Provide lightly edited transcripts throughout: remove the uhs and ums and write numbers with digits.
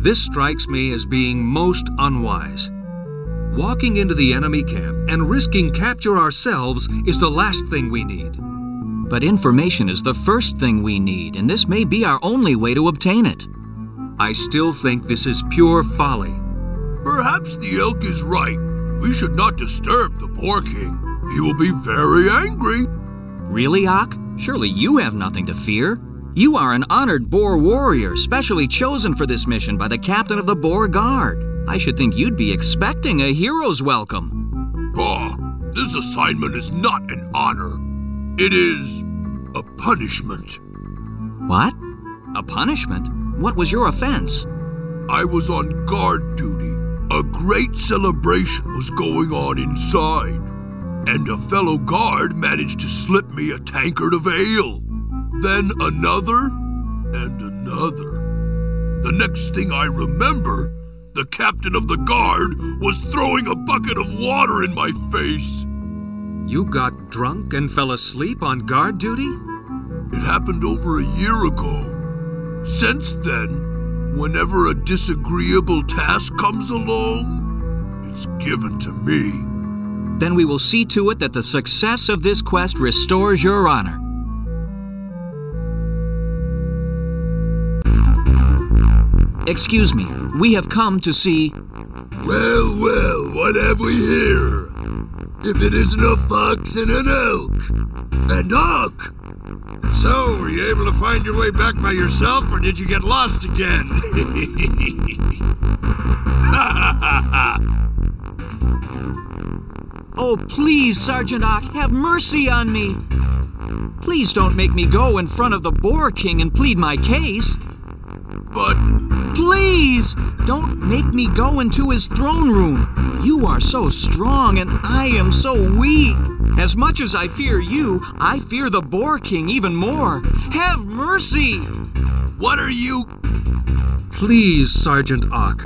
This strikes me as being most unwise. Walking into the enemy camp and risking capture ourselves is the last thing we need. But information is the first thing we need, and this may be our only way to obtain it. I still think this is pure folly. Perhaps the elk is right. We should not disturb the Boar King. He will be very angry. Really, Ak? Surely you have nothing to fear. You are an honored boar warrior, specially chosen for this mission by the captain of the Boar Guard. I should think you'd be expecting a hero's welcome. Bah! This assignment is not an honor. It is a punishment. What? A punishment? What was your offense? I was on guard duty. A great celebration was going on inside, and a fellow guard managed to slip me a tankard of ale. Then another and another. The next thing I remember, the captain of the guard was throwing a bucket of water in my face. You got drunk and fell asleep on guard duty? It happened over a year ago. Since then, whenever a disagreeable task comes along, it's given to me. Then we will see to it that the success of this quest restores your honor. Excuse me, we have come to see... Well, well, what have we here? If it isn't a fox and an elk, and Ak! So, were you able to find your way back by yourself, or did you get lost again? Oh, please, Sergeant Ak, have mercy on me. Please don't make me go in front of the Boar King and plead my case. But... Please, don't make me go into his throne room. You are so strong and I am so weak. As much as I fear you, I fear the Boar King even more. Have mercy! What are you... Please, Sergeant Ak,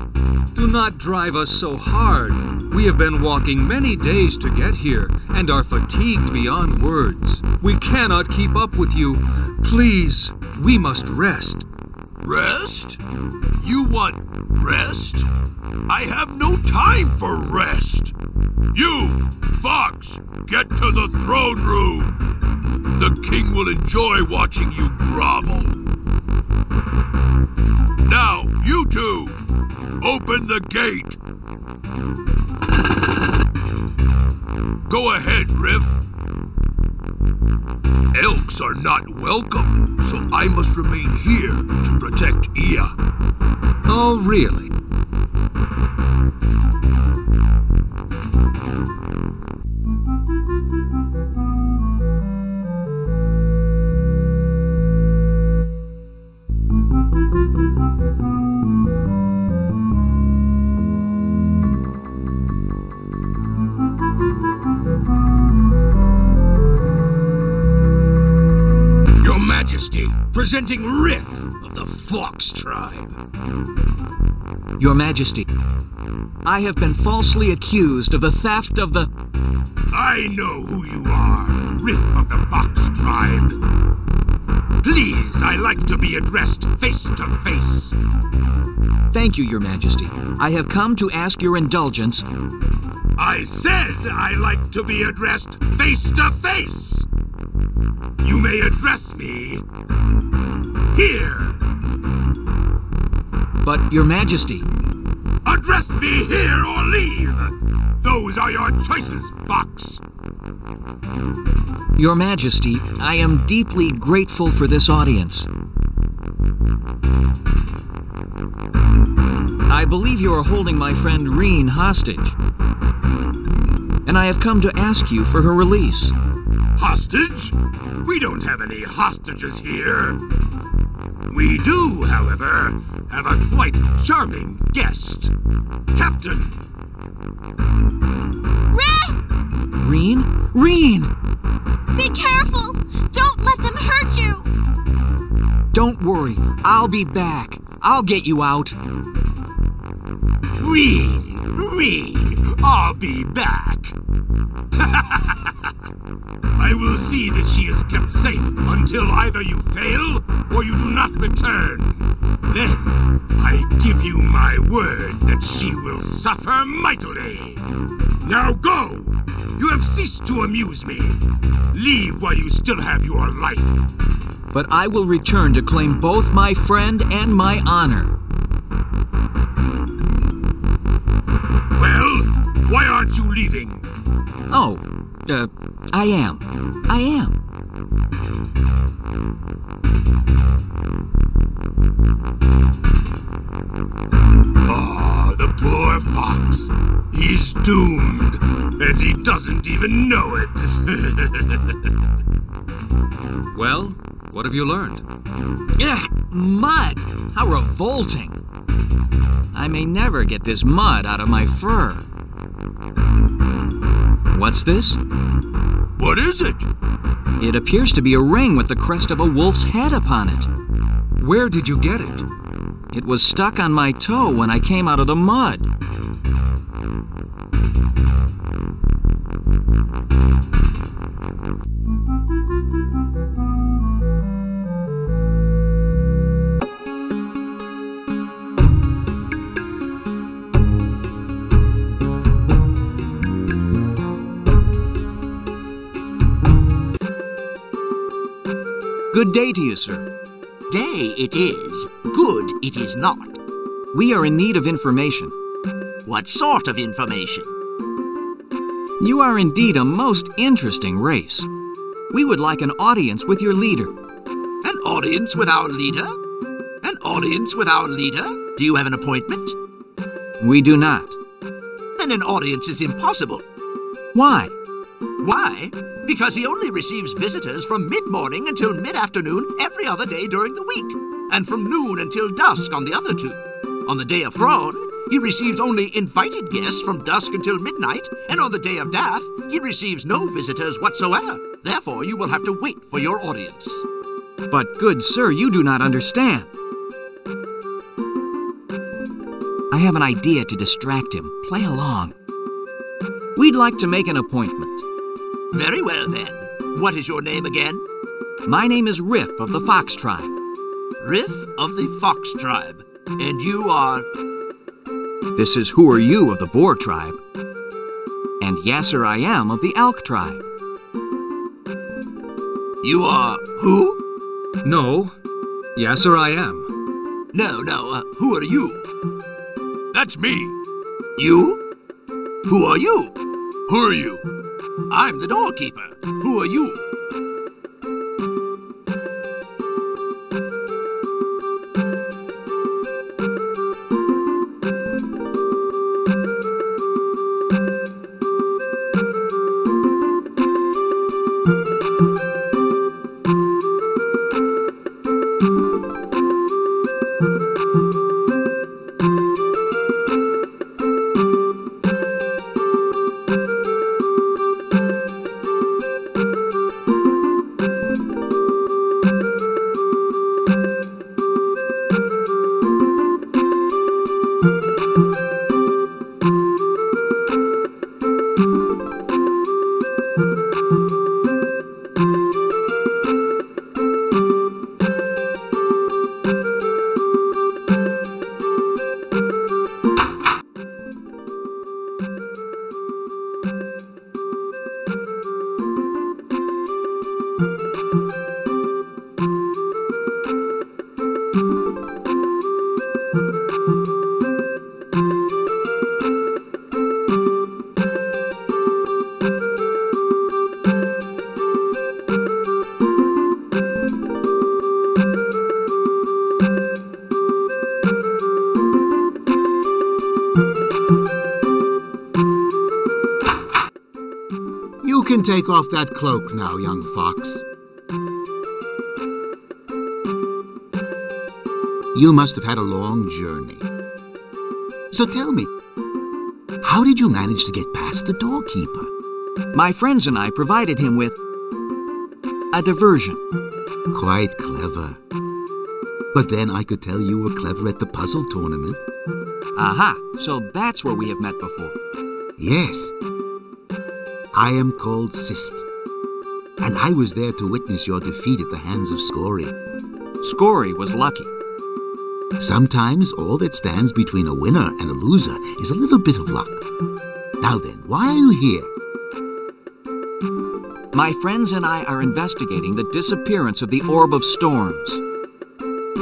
do not drive us so hard. We have been walking many days to get here and are fatigued beyond words. We cannot keep up with you. Please, we must rest. Rest? You want rest? I have no time for rest. You, Fox, get to the throne room. The king will enjoy watching you grovel. Now, you two, open the gate. Go ahead, Riff. Elks are not welcome, so I must remain here to protect Ia. Oh, really? Majesty, presenting Riff of the Fox tribe. Your Majesty, I have been falsely accused of the theft of the... I know who you are, Riff of the Fox tribe. Please, I like to be addressed face to face. Thank you, Your Majesty. I have come to ask your indulgence. I said I like to be addressed face to face. You may address me here. But, Your Majesty... Address me here or leave. Those are your choices, Fox. Your Majesty, I am deeply grateful for this audience. I believe you are holding my friend Reen hostage. And I have come to ask you for her release. Hostage? We don't have any hostages here. We do, however, have a quite charming guest. Captain! Riff! Reen? Reen! Be careful! Don't let them hurt you! Don't worry. I'll be back. I'll get you out. Reen! I'll be back. I will see that she is kept safe until either you fail or you do not return. Then, I give you my word that she will suffer mightily. Now go! You have ceased to amuse me. Leave while you still have your life. But I will return to claim both my friend and my honor. Well, why aren't you leaving? Oh, I am. Ah, the poor fox. He's doomed, and he doesn't even know it. Well, what have you learned? Ugh, mud! How revolting! I may never get this mud out of my fur. What's this? What is it? It appears to be a ring with the crest of a wolf's head upon it. Where did you get it? It was stuck on my toe when I came out of the mud. Good day to you, sir. Day it is, good it is not. We are in need of information. What sort of information? You are indeed a most interesting race. We would like an audience with your leader. An audience with our leader? An audience with our leader? Do you have an appointment? We do not. Then an audience is impossible. Why? Why? Because he only receives visitors from mid-morning until mid-afternoon every other day during the week, and from noon until dusk on the other two. On the day of Thrawn, he receives only invited guests from dusk until midnight, and on the day of Dath, he receives no visitors whatsoever. Therefore, you will have to wait for your audience. But, good sir, you do not understand. I have an idea to distract him. Play along. We'd like to make an appointment. Very well, then. What is your name again? My name is Riff of the Fox Tribe. Riff of the Fox Tribe. And you are... This is Who Are You of the Boar Tribe. And Yasser I Am of the Elk Tribe. You are who? No. Yasser I am. No, who are you? That's me. You? Who are you? Who are you? I'm the doorkeeper. Who are you? You can take off that cloak now, young fox. You must have had a long journey. So tell me, how did you manage to get past the doorkeeper? My friends and I provided him with a diversion. Quite clever. But then I could tell you were clever at the puzzle tournament. Aha, so that's where we have met before. Yes. I am called Sist, and I was there to witness your defeat at the hands of Scory. Scory was lucky. Sometimes all that stands between a winner and a loser is a little bit of luck. Now then, why are you here? My friends and I are investigating the disappearance of the Orb of Storms.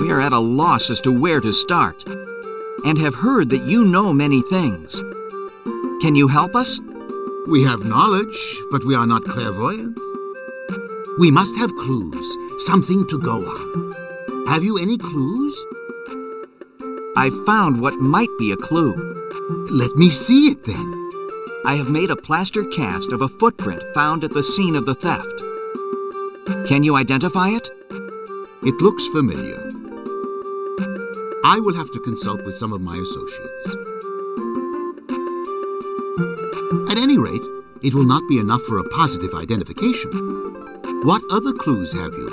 We are at a loss as to where to start, and have heard that you know many things. Can you help us? We have knowledge, but we are not clairvoyant. We must have clues, something to go on. Have you any clues? I found what might be a clue. Let me see it then. I have made a plaster cast of a footprint found at the scene of the theft. Can you identify it? It looks familiar. I will have to consult with some of my associates. At any rate, it will not be enough for a positive identification. What other clues have you?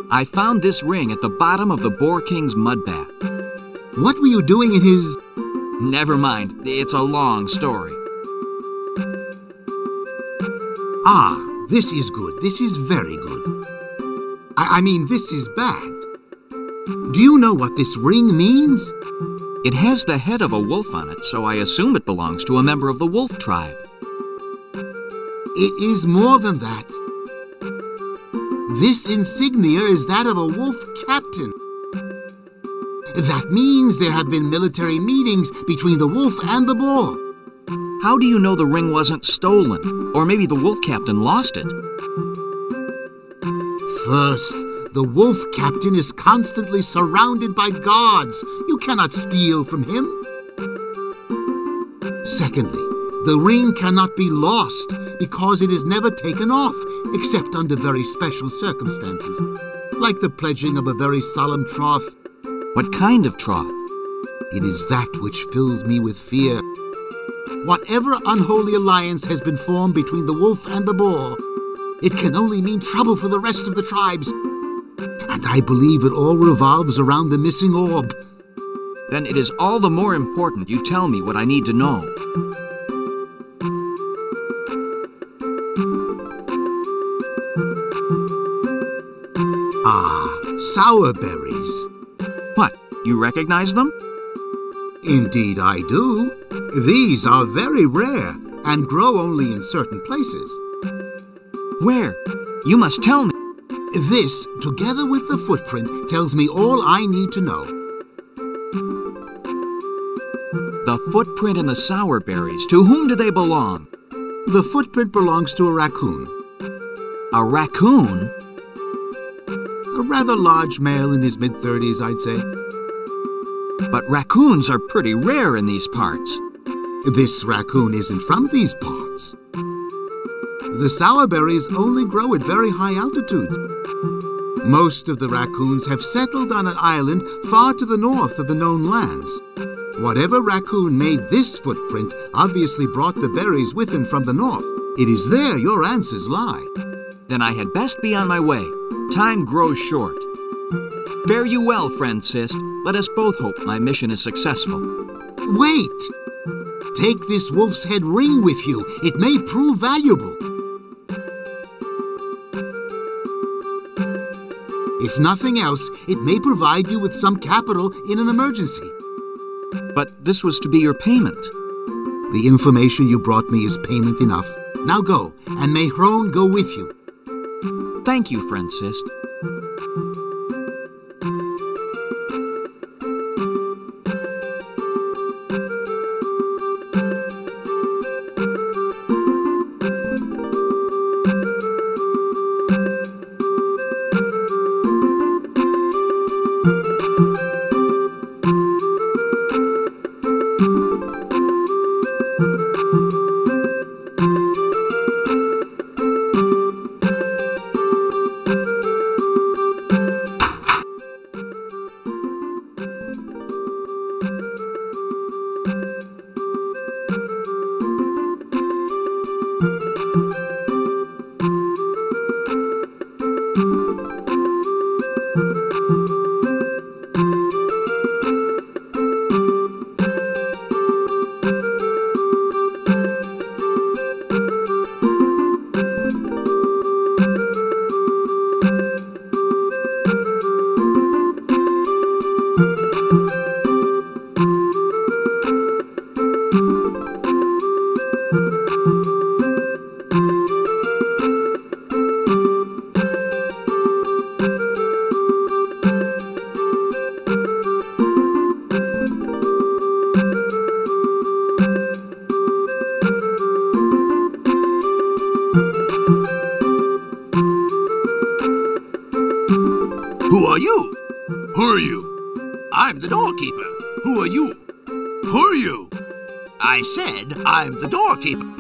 I found this ring at the bottom of the Boar King's mud bath. What were you doing in his... Never mind, it's a long story. Ah, this is good. This is very good. I mean, this is bad. Do you know what this ring means? It has the head of a wolf on it, so I assume it belongs to a member of the wolf tribe. It is more than that. This insignia is that of a wolf captain. That means there have been military meetings between the wolf and the boar. How do you know the ring wasn't stolen? Or maybe the wolf captain lost it? First, the wolf captain is constantly surrounded by guards. You cannot steal from him. Secondly, the ring cannot be lost because it is never taken off, except under very special circumstances, like the pledging of a very solemn troth. What kind of troth? It is that which fills me with fear. Whatever unholy alliance has been formed between the wolf and the boar, it can only mean trouble for the rest of the tribes. And I believe it all revolves around the missing orb. Then it is all the more important you tell me what I need to know. Ah, sour berries. What, you recognize them? Indeed I do. These are very rare and grow only in certain places. Where? You must tell me. This, together with the footprint, tells me all I need to know. The footprint and the sour berries, to whom do they belong? The footprint belongs to a raccoon. A raccoon? A rather large male in his mid-30s, I'd say. But raccoons are pretty rare in these parts. This raccoon isn't from these parts. The sour berries only grow at very high altitudes. Most of the raccoons have settled on an island far to the north of the known lands. Whatever raccoon made this footprint obviously brought the berries with him from the north. It is there your answers lie. Then I had best be on my way. Time grows short. Fare you well, friend Sist. Let us both hope my mission is successful. Wait! Take this wolf's head ring with you. It may prove valuable. If nothing else, it may provide you with some capital in an emergency. But this was to be your payment. The information you brought me is payment enough. Now go, and may Hrone go with you. Thank you, friend Sist. I'm the doorkeeper. Who are you? Who are you? I said I'm the doorkeeper.